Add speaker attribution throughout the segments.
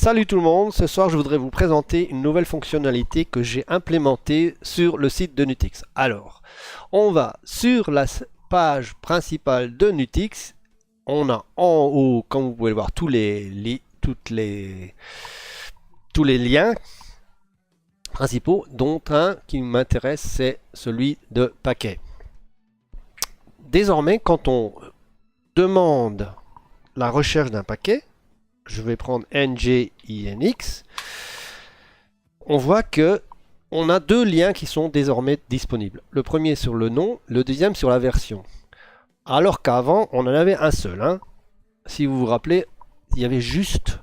Speaker 1: Salut tout le monde, ce soir je voudrais vous présenter une nouvelle fonctionnalité que j'ai implémentée sur le site de Nutix. Alors, on va sur la page principale de Nutix, on a en haut, comme vous pouvez le voir, tous les liens principaux, dont un qui m'intéresse, c'est celui de paquet. Désormais, quand on demande la recherche d'un paquet, je vais prendre NGINX, on voit que on a deux liens qui sont désormais disponibles. Le premier sur le nom, le deuxième sur la version. Alors qu'avant, on en avait un seul. Si vous vous rappelez, il y avait juste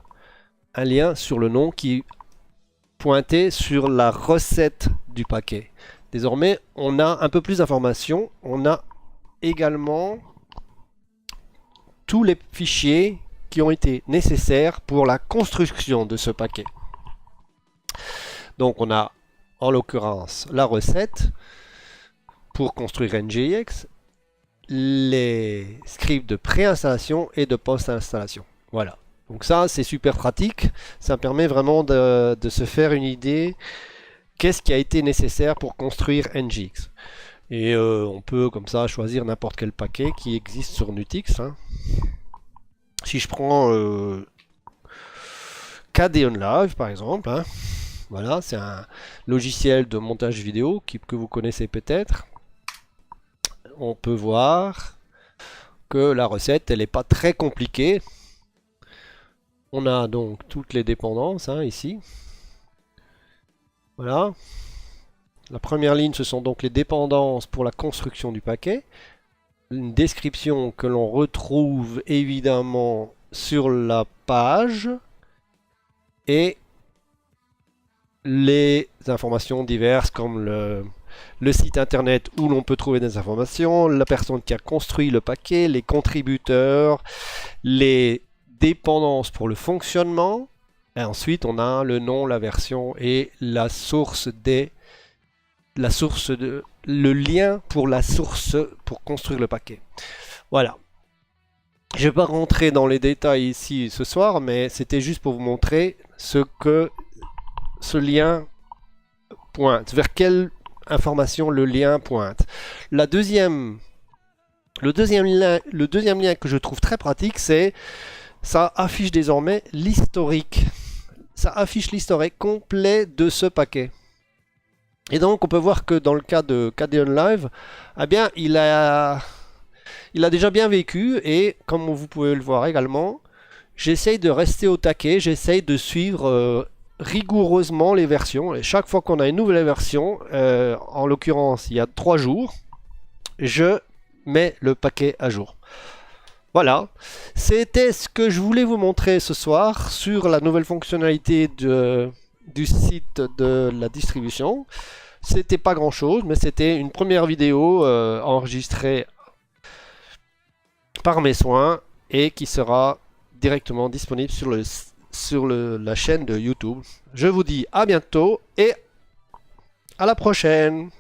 Speaker 1: un lien sur le nom qui pointait sur la recette du paquet. Désormais, on a un peu plus d'informations. On a également tous les fichiers qui ont été nécessaires pour la construction de ce paquet. Donc on a en l'occurrence la recette pour construire NGINX, les scripts de préinstallation et de post-installation. Voilà. Donc ça c'est super pratique, ça permet vraiment de se faire une idée qu'est-ce qui a été nécessaire pour construire NGINX. Et on peut comme ça choisir n'importe quel paquet qui existe sur Nutix. Si je prends KDEonLive par exemple, voilà, c'est un logiciel de montage vidéo que vous connaissez peut-être. On peut voir que la recette, elle n'est pas très compliquée. On a donc toutes les dépendances ici. Voilà. La première ligne, ce sont donc les dépendances pour la construction du paquet. Une description que l'on retrouve évidemment sur la page et les informations diverses comme le site internet où l'on peut trouver des informations, la personne qui a construit le paquet, les contributeurs, les dépendances pour le fonctionnement, et ensuite on a le nom, la version et la source le lien pour la source pour construire le paquet. Voilà. Je ne vais pas rentrer dans les détails ici ce soir, mais c'était juste pour vous montrer ce que ce lien pointe, vers quelle information le lien pointe. Le deuxième lien que je trouve très pratique, c'est ça affiche désormais l'historique. Ça affiche l'historique complet de ce paquet. Et donc on peut voir que dans le cas de KDEonLive, eh bien il a déjà bien vécu et comme vous pouvez le voir également, j'essaye de rester au taquet, j'essaye de suivre rigoureusement les versions. Et chaque fois qu'on a une nouvelle version, en l'occurrence il y a 3 jours, je mets le paquet à jour. Voilà, c'était ce que je voulais vous montrer ce soir sur la nouvelle fonctionnalité du site de la distribution. C'était pas grand chose, mais c'était une première vidéo enregistrée par mes soins et qui sera directement disponible sur la chaîne de YouTube. Je vous dis à bientôt et à la prochaine.